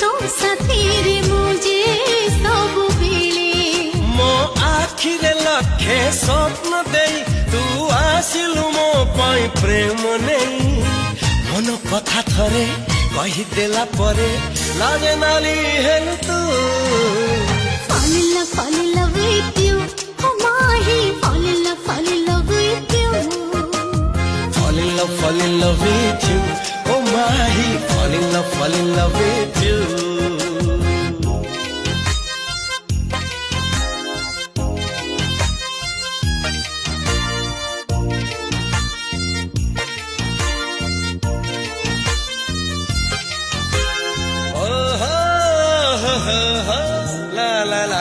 तो साथी रे मुझे सब बेले मो आखिरे लखे स्वप्न देई तू आसिलु मो पाई प्रेम नहीं मन कथा थरे कही देला परे लाजे नाली हेलु तू fall in love with you oh mahi fall in love with you fall in love with you oh mahi fall in love with you la la la